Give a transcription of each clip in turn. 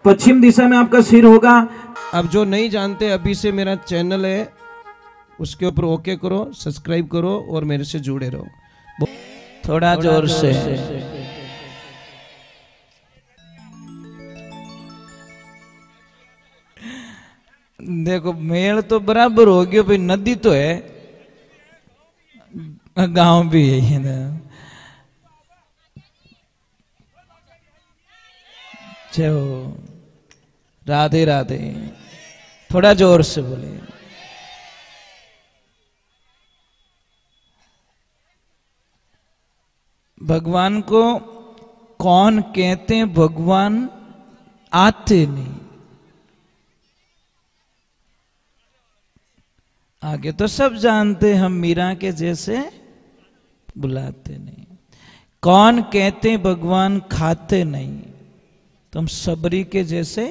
पश्चिम दिशा में आपका सिर होगा। अब जो नहीं जानते, अभी से मेरा चैनल है, उसके ऊपर ओके करो, सब्सक्राइब करो और मेरे से जुड़े रहो। थोड़ा जोर से। देखो मेल तो बराबर हो गया भाई, नदी तो है, गांव भी यही है। चलो राधे राधे, थोड़ा जोर से बोले। भगवान को कौन कहते हैं? भगवान आते नहीं, आगे तो सब जानते, हम मीरा के जैसे बुलाते नहीं। कौन कहते हैं भगवान खाते नहीं, तो हम सबरी के जैसे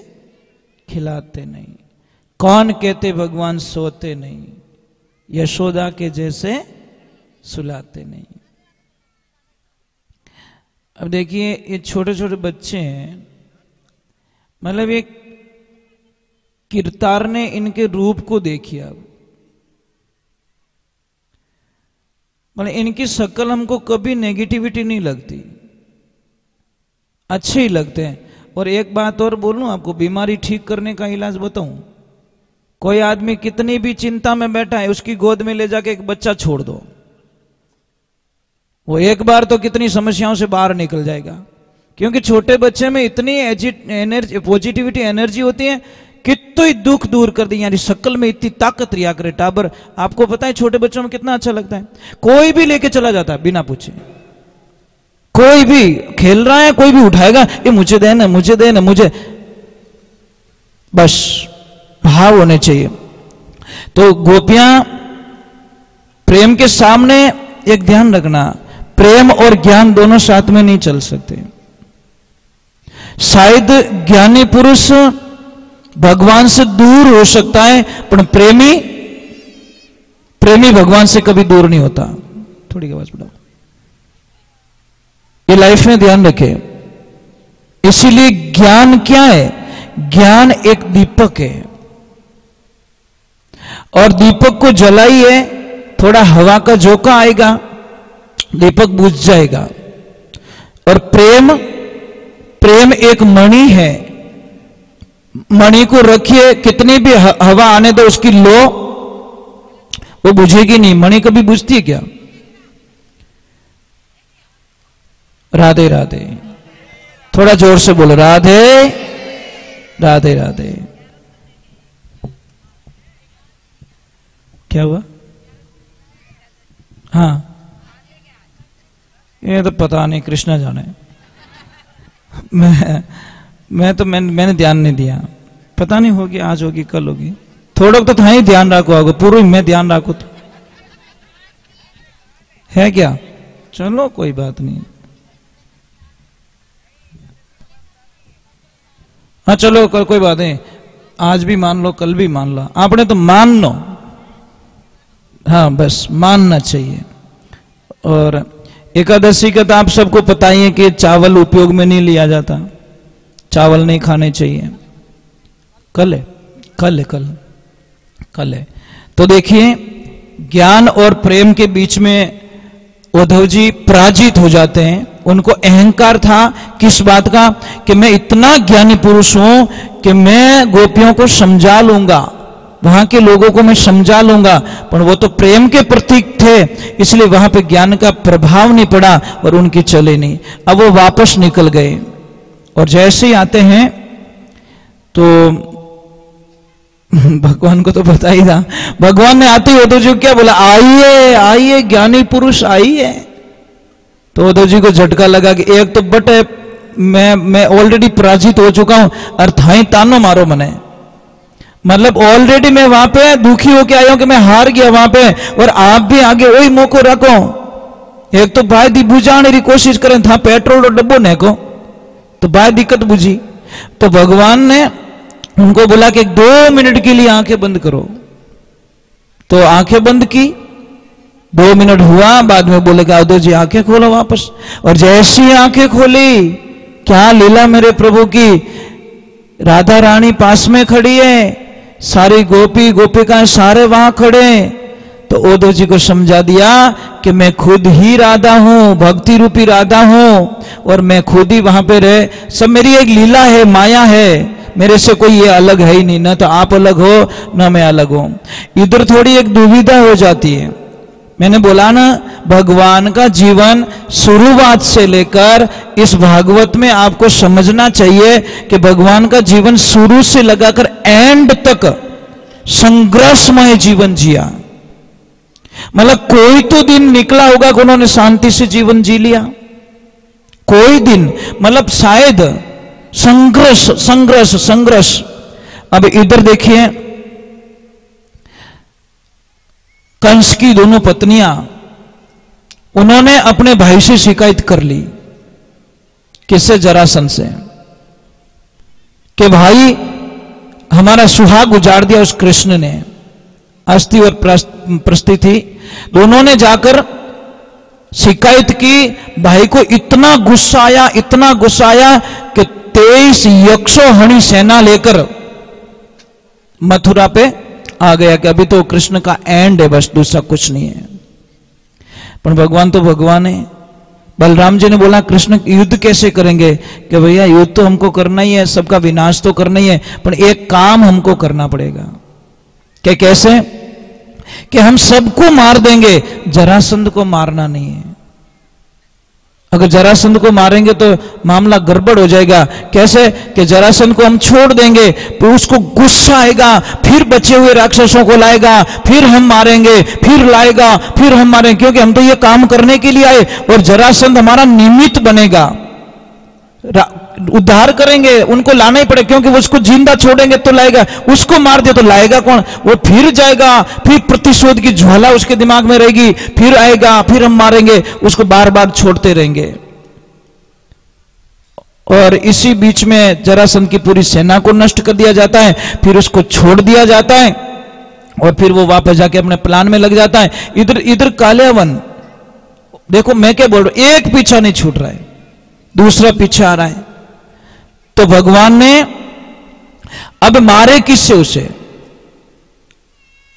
खिलाते नहीं। कौन कहते भगवान सोते नहीं, यशोदा के जैसे सुलाते नहीं। अब देखिए ये छोटे छोटे बच्चे हैं, मतलब ये किरतार ने इनके रूप को देखिए। अब मतलब इनकी शक्ल हमको कभी नेगेटिविटी नहीं लगती, अच्छे ही लगते हैं। और एक बात और बोलूं आपको, बीमारी ठीक करने का इलाज बताऊं। कोई आदमी कितनी भी चिंता में बैठा है, उसकी गोद में ले जाके एक बच्चा छोड़ दो, वो एक बार तो कितनी समस्याओं से बाहर निकल जाएगा। क्योंकि छोटे बच्चे में इतनी एनर्जी, पॉजिटिविटी एनर्जी होती है, कितना ही दुख दूर कर दी। यानी शक्ल में इतनी ताकत रिया करे टाबर। आपको पता है छोटे बच्चों में कितना अच्छा लगता है, कोई भी लेके चला जाता है बिना पूछे। कोई भी खेल रहा है, कोई भी उठाएगा, ये मुझे देना, मुझे देना, मुझे, बस भाव होने चाहिए। तो गोपियां प्रेम के सामने एक ध्यान रखना, प्रेम और ज्ञान दोनों साथ में नहीं चल सकते। शायद ज्ञानी पुरुष भगवान से दूर हो सकता है, पर प्रेमी भगवान से कभी दूर नहीं होता। थोड़ी आवाज बढ़ाओ, ये लाइफ में ध्यान रखें। इसीलिए ज्ञान क्या है? ज्ञान एक दीपक है, और दीपक को जलाइए, थोड़ा हवा का झोंका आएगा, दीपक बुझ जाएगा। और प्रेम एक मणि है, मणि को रखिए, कितनी भी हवा आने दो, उसकी लो वो बुझेगी नहीं। मणि कभी बुझती है क्या? राधे राधे, थोड़ा जोर से बोलो, राधे राधे राधे। क्या हुआ? हाँ, ये तो पता नहीं, कृष्णा जाने। मैंने ध्यान नहीं दिया, पता नहीं होगी, आज होगी कल होगी। थोड़ा तो था ही ध्यान रखो, आगे पूर्व में ध्यान रखो तो है क्या? चलो कोई बात नहीं। हाँ चलो कल कोई बात नहीं, आज भी मान लो, कल भी मान लो, आपने तो मान लो। हाँ बस मानना चाहिए। और एकादशी का तो आप सबको पता ही है कि चावल उपयोग में नहीं लिया जाता, चावल नहीं खाने चाहिए। कल है, कल है, कल है। तो देखिए ज्ञान और प्रेम के बीच में उद्धव जी पराजित हो जाते हैं। उनको अहंकार था किस बात का? कि मैं इतना ज्ञानी पुरुष हूं कि मैं गोपियों को समझा लूंगा, वहां के लोगों को मैं समझा लूंगा। पर वो तो प्रेम के प्रतीक थे, इसलिए वहां पे ज्ञान का प्रभाव नहीं पड़ा और उनकी चले नहीं। अब वो वापस निकल गए, और जैसे ही आते हैं तो भगवान को तो पता ही था, भगवान ने आते ही उद्धव जी को क्या बोला? आइए आइए ज्ञानी पुरुष आइए। तो उद्धव जी को झटका लगा कि एक तो बट मैं ऑलरेडी पराजित हो चुका हूं, और थाई तानो मारो मने, मतलब ऑलरेडी मैं वहां पे दुखी होके आया हूं कि मैं हार गया वहां पे, और आप भी आगे वही मौको रखो। एक तो भाई दी बुझाने की कोशिश करें था, पेट्रोल और डब्बो ने को तो भाई दिक्कत बुझी। तो भगवान ने उनको बोला कि 2 मिनट के लिए आंखें बंद करो। तो आंखें बंद की, 2 मिनट हुआ, बाद में बोले कि उद्धव जी आंखें खोलो वापस। और जैसी आंखें खोली, क्या लीला मेरे प्रभु की, राधा रानी पास में खड़ी है, सारी गोपी गोपिकाएं सारे वहां खड़े हैं। तो उद्धव जी को समझा दिया कि मैं खुद ही राधा हूं, भक्ति रूपी राधा हूं, और मैं खुद ही वहां पे रहे, सब मेरी एक लीला है, माया है, मेरे से कोई ये अलग है ही नहीं, ना तो आप अलग हो ना मैं अलग हूं। इधर थोड़ी एक दुविधा हो जाती है। मैंने बोला ना, भगवान का जीवन शुरुआत से लेकर इस भागवत में आपको समझना चाहिए कि भगवान का जीवन शुरू से लगाकर एंड तक संघर्षमय जीवन जिया। मतलब कोई तो दिन निकला होगा कि उन्होंने शांति से जीवन जी लिया, कोई दिन, मतलब शायद संघर्ष संघर्ष संघर्ष। अब इधर देखिए, कंस की दोनों पत्नियां, उन्होंने अपने भाई से शिकायत कर ली, किससे? जरासंध से, कि भाई हमारा सुहाग उजाड़ दिया उस कृष्ण ने। अस्थि और प्रस्ति थी, दोनों ने जाकर शिकायत की। भाई को इतना गुस्सा आया, इतना गुस्सा आया कि 23 यक्षोहणी सेना लेकर मथुरा पे आ गया कि अभी तो कृष्ण का एंड है, बस दूसरा कुछ नहीं है। पर भगवान तो भगवान है। बलराम जी ने बोला कृष्ण युद्ध कैसे करेंगे? कि भैया युद्ध तो हमको करना ही है, सबका विनाश तो करना ही है, पर एक काम हमको करना पड़ेगा। कि कैसे? कि हम सबको मार देंगे, जरासंध को मारना नहीं है। अगर जरासंध को मारेंगे तो मामला गड़बड़ हो जाएगा। कैसे? कि जरासंध को हम छोड़ देंगे, तो उसको गुस्सा आएगा, फिर बचे हुए राक्षसों को लाएगा, फिर हम मारेंगे, फिर लाएगा, फिर हम मारेंगे, क्योंकि हम तो ये काम करने के लिए आए, और जरासंध हमारा निमित्त बनेगा। उद्धार करेंगे, उनको लाना ही पड़ेगा, क्योंकि वो उसको जिंदा छोड़ेंगे तो लाएगा, उसको मार दे तो लाएगा कौन? वो फिर जाएगा, फिर प्रतिशोध की ज्वाला उसके दिमाग में रहेगी, फिर आएगा, फिर हम मारेंगे, उसको बार बार छोड़ते रहेंगे। और इसी बीच में जरासंध की पूरी सेना को नष्ट कर दिया जाता है, फिर उसको छोड़ दिया जाता है, और फिर वो वापस जाके अपने प्लान में लग जाता है। इधर काल्यावन, देखो मैं क्या बोल रहा हूं, एक पीछा नहीं छूट रहा है, दूसरा पीछे आ रहा है। तो भगवान ने अब मारे किससे उसे?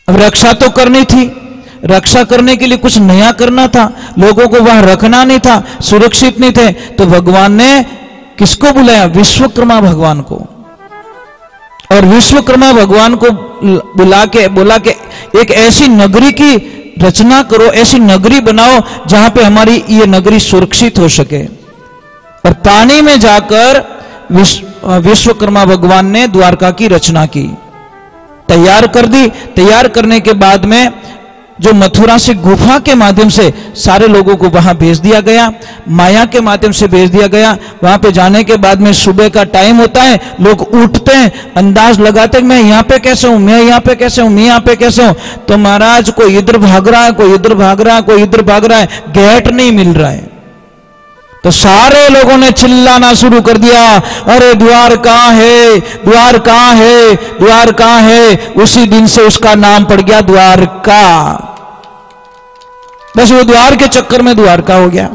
अब रक्षा तो करनी थी, रक्षा करने के लिए कुछ नया करना था, लोगों को वहां रखना नहीं था, सुरक्षित नहीं थे। तो भगवान ने किसको बुलाया? विश्वकर्मा भगवान को। और विश्वकर्मा भगवान को बुला के बोला कि एक ऐसी नगरी की रचना करो, ऐसी नगरी बनाओ जहां पे हमारी ये नगरी सुरक्षित हो सके। और पानी में जाकर विश्वकर्मा भगवान ने द्वारका की रचना की, तैयार कर दी। तैयार करने के बाद में जो मथुरा से गुफा के माध्यम से सारे लोगों को वहां भेज दिया गया, माया के माध्यम से भेज दिया गया। वहां पे जाने के बाद में सुबह का टाइम होता है, लोग उठते हैं, अंदाज लगाते हैं मैं यहां पे कैसे हूं, मैं यहां पे कैसे हूं, मैं यहां पे कैसे हूं। तो महाराज कोई इधर भाग रहा है, कोई इधर भाग रहा है, कोई इधर भाग रहा है, गेट नहीं मिल रहा है। तो सारे लोगों ने चिल्लाना शुरू कर दिया, अरे द्वार कहां है, द्वार कहां है, द्वार कहां है। उसी दिन से उसका नाम पड़ गया द्वारका। बस वो द्वार के चक्कर में द्वारका हो गया।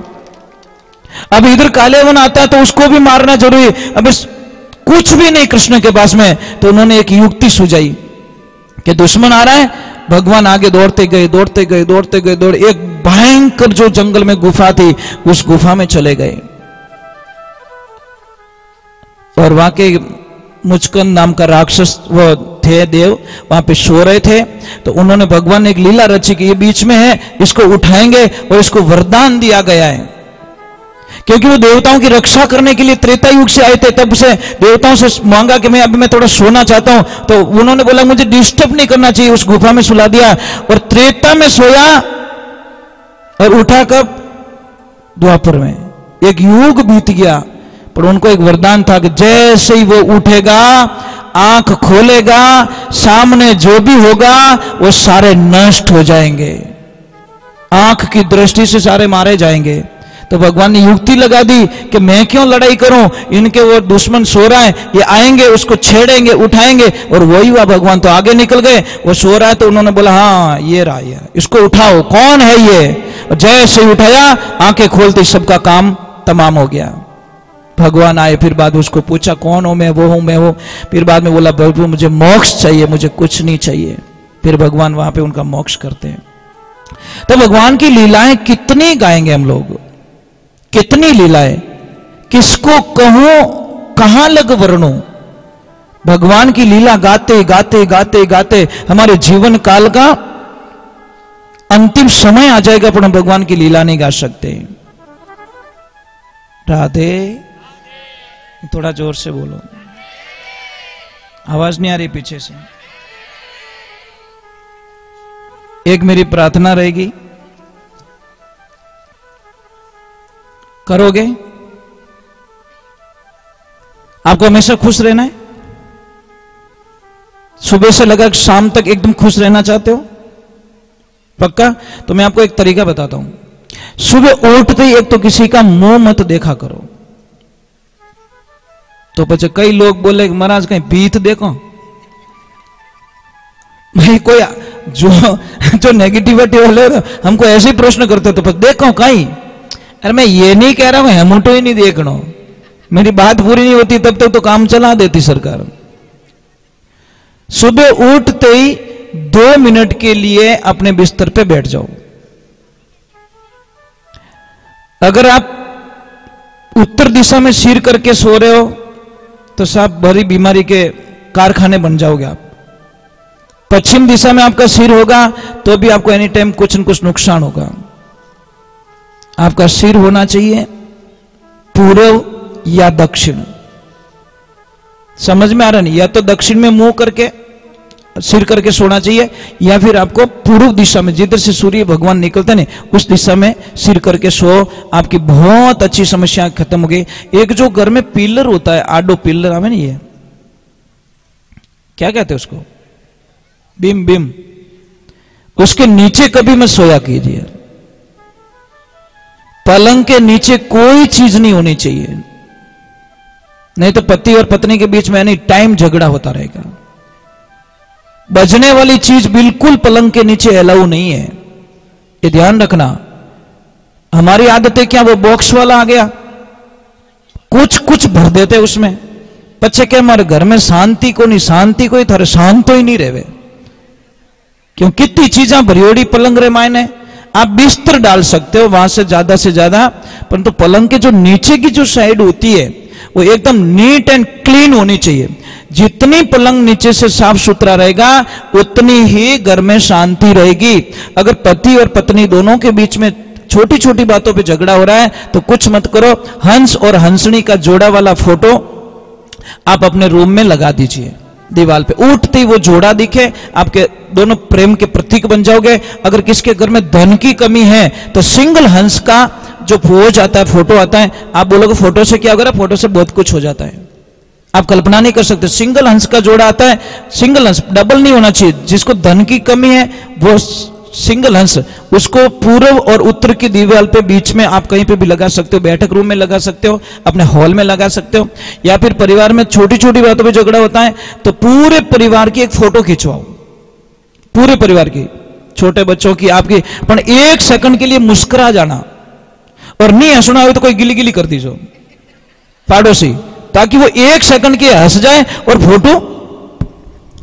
अब इधर काल्यावन आता है तो उसको भी मारना जरूरी। अब कुछ भी नहीं कृष्ण के पास में, तो उन्होंने एक युक्ति सुझाई कि दुश्मन आ रहा है। भगवान आगे दौड़ते गए, दौड़ते गए, दौड़ते गए, दौड़, एक भयंकर जो जंगल में गुफा थी, उस गुफा में चले गए। और वहां के मुचकंद नाम का राक्षस वो थे, देव वहां पे सो रहे थे। तो उन्होंने, भगवान ने एक लीला रची कि ये बीच में है, इसको उठाएंगे, और इसको वरदान दिया गया है, क्योंकि वो देवताओं की रक्षा करने के लिए त्रेता युग से आए थे। तब से देवताओं से मांगा कि मैं अभी मैं थोड़ा सोना चाहता हूं, तो उन्होंने बोला मुझे डिस्टर्ब नहीं करना चाहिए, उस गुफा में सुला दिया और त्रेता में सोया और उठा कब? द्वापर में। एक युग बीत गया, पर उनको एक वरदान था कि जैसे ही वो उठेगा, आंख खोलेगा, सामने जो भी होगा वो सारे नष्ट हो जाएंगे, आंख की दृष्टि से सारे मारे जाएंगे। तो भगवान ने युक्ति लगा दी कि मैं क्यों लड़ाई करूं, इनके वो दुश्मन सो रहा है, ये आएंगे, उसको छेड़ेंगे, उठाएंगे। और वही हुआ, भगवान तो आगे निकल गए, वो सो रहा है तो उन्होंने बोला हाँ ये रहा, ये इसको उठाओ, कौन है ये? और जैसे ही उठाया, आंखें खोलते सबका काम तमाम हो गया। भगवान आए, फिर बाद उसको पूछा कौन हो मैं, वो हूं मैं वो, फिर बाद में बोला प्रभु मुझे मोक्ष चाहिए, मुझे कुछ नहीं चाहिए। फिर भगवान वहां पे उनका मोक्ष करते हैं। तो भगवान की लीलाएं कितनी गाएंगे हम लोग, कितनी लीलाएं, किसको कहूं कहां लग वर्णूं। भगवान की लीला गाते गाते गाते गाते हमारे जीवन काल का अंतिम समय आ जाएगा, पर हम भगवान की लीला नहीं गा सकते। राधे, थोड़ा जोर से बोलो, आवाज नहीं आ रही पीछे से। एक मेरी प्रार्थना रहेगी, करोगे? आपको हमेशा खुश रहना है? सुबह से लगा शाम तक एकदम खुश रहना चाहते हो? पक्का? तो मैं आपको एक तरीका बताता हूं। सुबह उठते ही एक तो किसी का मुंह मत देखा करो। तो પછી कई लोग बोले महाराज कहीं भीत देखो। भाई कोई जो नेगेटिविटी वाले हमको ऐसे प्रश्न करते तो देखो कहीं। अरे मैं ये नहीं कह रहा हूं हेमुटो ही नहीं देखना, मेरी बात पूरी नहीं होती तब तक तो काम चला देती सरकार। सुबह उठते ही 2 मिनट के लिए अपने बिस्तर पे बैठ जाओ। अगर आप उत्तर दिशा में सिर करके सो रहे हो तो साहब बड़ी बीमारी के कारखाने बन जाओगे आप। पश्चिम दिशा में आपका सिर होगा तो भी आपको एनी टाइम कुछ न कुछ नुकसान होगा। आपका सिर होना चाहिए पूर्व या दक्षिण। समझ में आ रहा नहीं? या तो दक्षिण में मुंह करके सिर करके सोना चाहिए, या फिर आपको पूर्व दिशा में जिधर से सूर्य भगवान निकलते हैं उस दिशा में सिर करके सो। आपकी बहुत अच्छी समस्या खत्म हो गई। एक जो घर में पिलर होता है, आडो पिलर आवे नहीं, ये क्या कहते हैं उसको, बीम बीम, उसके नीचे कभी मत सोया कीजिए। पलंग के नीचे कोई चीज नहीं होनी चाहिए, नहीं तो पति और पत्नी के बीच में एनी टाइम झगड़ा होता रहेगा। बजने वाली चीज बिल्कुल पलंग के नीचे अलाउ नहीं है, ये ध्यान रखना। हमारी आदतें क्या, वो बॉक्स वाला आ गया, कुछ कुछ भर देते उसमें, बच्चे क्या हमारे घर में शांति को नहीं, शांति को ही थारे शांत ही नहीं रहे। क्यों? कितनी चीजें भरियोड़ी पलंग रे मायने। आप बिस्तर डाल सकते हो वहां से ज्यादा, परंतु पलंग के जो नीचे की जो साइड होती है वो एकदम नीट एंड क्लीन होनी चाहिए। जितनी पलंग नीचे से साफ सुथरा रहेगा उतनी ही घर में शांति रहेगी। अगर पति और पत्नी दोनों के बीच में छोटी छोटी बातों पे झगड़ा हो रहा है तो कुछ मत करो, हंस और हंसनी का जोड़ा वाला फोटो आप अपने रूम में लगा दीजिए दीवार पे। उठते ही वो जोड़ा दिखे, आपके दोनों प्रेम के प्रतीक बन जाओगे। अगर किसके घर में धन की कमी है तो सिंगल हंस का जो पोज आता है, फोटो आता है, आप बोलोगे फोटो से क्या होगा? फोटो से बहुत कुछ हो जाता है, आप कल्पना नहीं कर सकते। सिंगल हंस का जोड़ा आता है, सिंगल हंस, डबल नहीं होना चाहिए। जिसको धन की कमी है वो सिंगल हंस, उसको पूर्व और उत्तर की दीवार पे बीच में आप कहीं पे भी लगा सकते हो, बैठक रूम में लगा सकते हो, अपने हॉल में लगा सकते हो, या फिर परिवार में छोटी छोटी बातों पे झगड़ा होता है तो पूरे परिवार की एक फोटो खिंचवाओ, पूरे परिवार की, छोटे बच्चों की, आपकी। पर 1 सेकंड के लिए मुस्कुरा जाना, और नहीं हंसना हो तो कोई गिली गिली कर दीजिए पाड़ोसी, ताकि वो 1 सेकंड के हंस जाए और फोटो।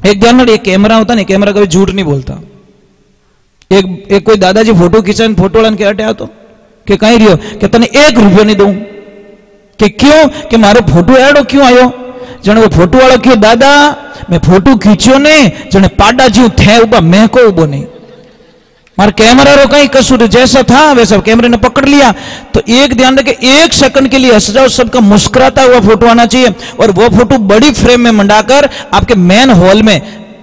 एक ध्यान में, एक कैमरा होता नहीं, कैमरा कभी झूठ नहीं बोलता। एक कोई दादाजी फोटो खींचा, फोटो वाला के हटे तो कि कहीं रियो कि तने 1 रुपया नहीं दूं, कि क्यों, कि मारो फोटो एडो क्यों आयो। जने वो फोटो वाला क्यों, दादा मैं फोटो खींचो ने जने पाडा जीव थे उबा, मैं को उबो नहीं, मार कैमरा रो कहीं कसूर, जैसा था वैसा कैमरे ने पकड़ लिया। तो एक ध्यान रखे, 1 सेकंड के लिए हंस जाओ, सबका मुस्कुराता हुआ फोटो आना चाहिए। और वो फोटो बड़ी फ्रेम में मंडाकर आपके मेन हॉल में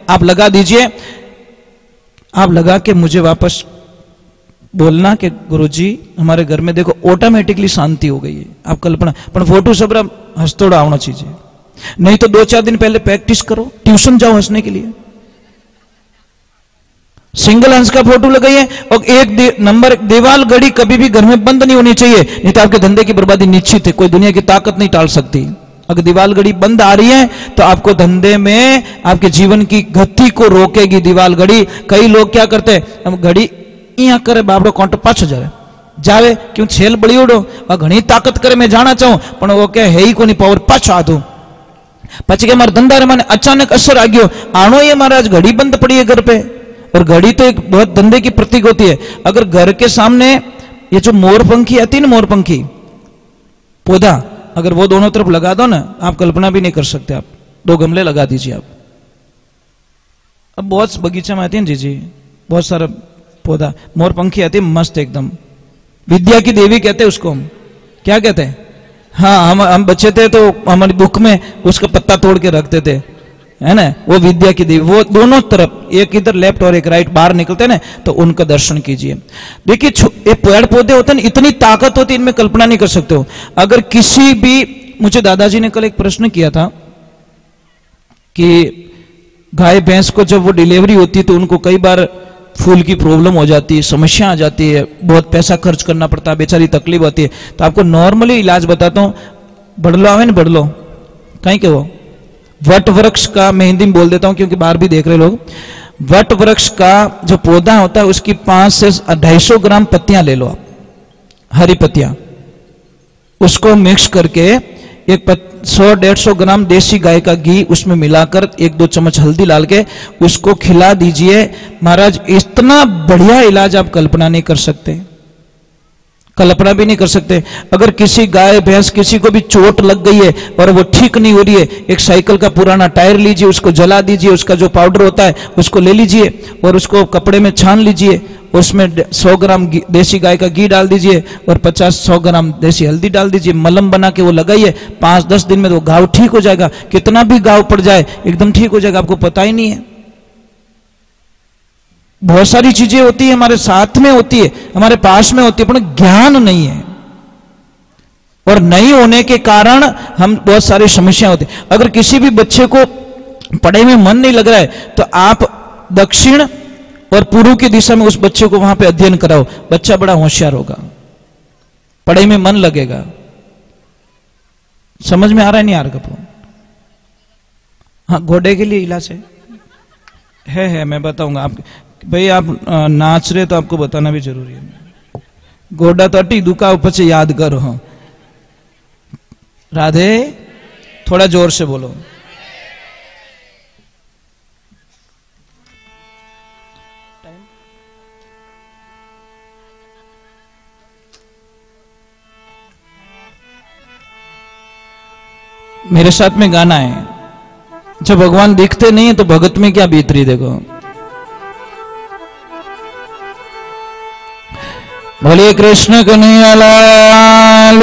आप लगा दीजिए। आप लगा के मुझे वापस बोलना कि गुरुजी हमारे घर में देखो ऑटोमेटिकली शांति हो गई है। आप कल्पना, पर फोटो सब हंसतोड़ा आना चाहिए, नहीं तो 2-4 दिन पहले प्रैक्टिस करो, ट्यूशन जाओ हंसने के लिए। सिंगल हंस का फोटो लगाइए। और एक नंबर दीवार घड़ी कभी भी घर में बंद नहीं होनी चाहिए, नहीं तो आपके धंधे की बर्बादी निश्चित है, कोई दुनिया की ताकत नहीं टाल सकती। अगर दीवार घड़ी बंद आ रही है तो आपको धंधे में, आपके जीवन की गति को रोकेगी दीवार घड़ी। कई लोग क्या करते हैं, हम घड़ी यहाँ करे बाबड़ो कांटो 5000 है, जावे क्यों छेल बड़ी उड़ो और घनी ताकत करे मैं जाना चाहूं पण वो कहे है ही कोनी पावर पाछो आधो पछी के मारा धंधा मैंने अचानक असर आ गयो आणो ये महाराज घड़ी बंद पड़ी है घर पे और घड़ी तो एक बहुत धंधे की प्रतीक होती है। अगर घर के सामने ये जो मोरपंखी आती है ना मोरपंखी पौधा अगर वो दोनों तरफ लगा दो ना आप कल्पना भी नहीं कर सकते। आप 2 गमले लगा दीजिए आप। अब बहुत बगीचा में आती है जी बहुत सारा पौधा मोरपंखी आती है मस्त एकदम विद्या की देवी कहते हैं उसको हम क्या कहते हैं। हाँ हम बच्चे थे तो हमारी बुक में उसका पत्ता तोड़ के रखते थे है ना वो विद्या की देवी। वो दोनों तरफ एक इधर लेफ्ट और एक राइट बाहर निकलते हैं ना तो उनका दर्शन कीजिए। देखिए ये पेड़ पौधे होते हैं इतनी ताकत होती है इनमें कल्पना नहीं कर सकते हो। अगर किसी भी मुझे दादाजी ने कल एक प्रश्न किया था कि गाय भैंस को जब वो डिलीवरी होती है तो उनको कई बार फूल की प्रॉब्लम हो जाती है समस्या आ जाती है बहुत पैसा खर्च करना पड़ता है बेचारी तकलीफ होती है। तो आपको नॉर्मली इलाज बताता हूँ बड़लो आवे ना बड़लो कहीं के वो वट वृक्ष का मैं हिंदी में बोल देता हूं क्योंकि बाहर भी देख रहे लोग। वट वृक्ष का जो पौधा होता है उसकी 5 से 250 ग्राम पत्तियां ले लो आप हरी पत्तियां उसको मिक्स करके एक 100-150 ग्राम देसी गाय का घी उसमें मिलाकर 1-2 चम्मच हल्दी डाल के उसको खिला दीजिए। महाराज इतना बढ़िया इलाज आप कल्पना नहीं कर सकते कल्पना भी नहीं कर सकते। अगर किसी गाय भैंस किसी को भी चोट लग गई है और वो ठीक नहीं हो रही है एक साइकिल का पुराना टायर लीजिए उसको जला दीजिए उसका जो पाउडर होता है उसको ले लीजिए और उसको कपड़े में छान लीजिए उसमें 100 ग्राम देसी गाय का घी डाल दीजिए और 50-100 ग्राम देसी हल्दी डाल दीजिए मलम बना के वो लगाइए 5-10 दिन में वो घाव ठीक हो जाएगा। कितना भी घाव पड़ जाए एकदम ठीक हो जाएगा आपको पता ही नहीं है। बहुत सारी चीजें होती है हमारे साथ में होती है हमारे पास में होती है पर ज्ञान नहीं है और नहीं होने के कारण हम बहुत सारी समस्या होती है। अगर किसी भी बच्चे को पढ़ाई में मन नहीं लग रहा है तो आप दक्षिण और पूर्व की दिशा में उस बच्चे को वहां पे अध्ययन कराओ बच्चा बड़ा होशियार होगा पढ़ाई में मन लगेगा। समझ में आ रहा है नहीं आ रहा कपूर। हाँ घोड़े के लिए इलाज है मैं बताऊंगा आप भाई आप नाच रहे तो आपको बताना भी जरूरी है। गोडा तो अटी दुका ऊपर से याद करो। राधे थोड़ा जोर से बोलो। मेरे साथ में गाना है जब भगवान दिखते नहीं है तो भगत में क्या बीत रही देखो। बोलिए कृष्ण कन्हैया लाल।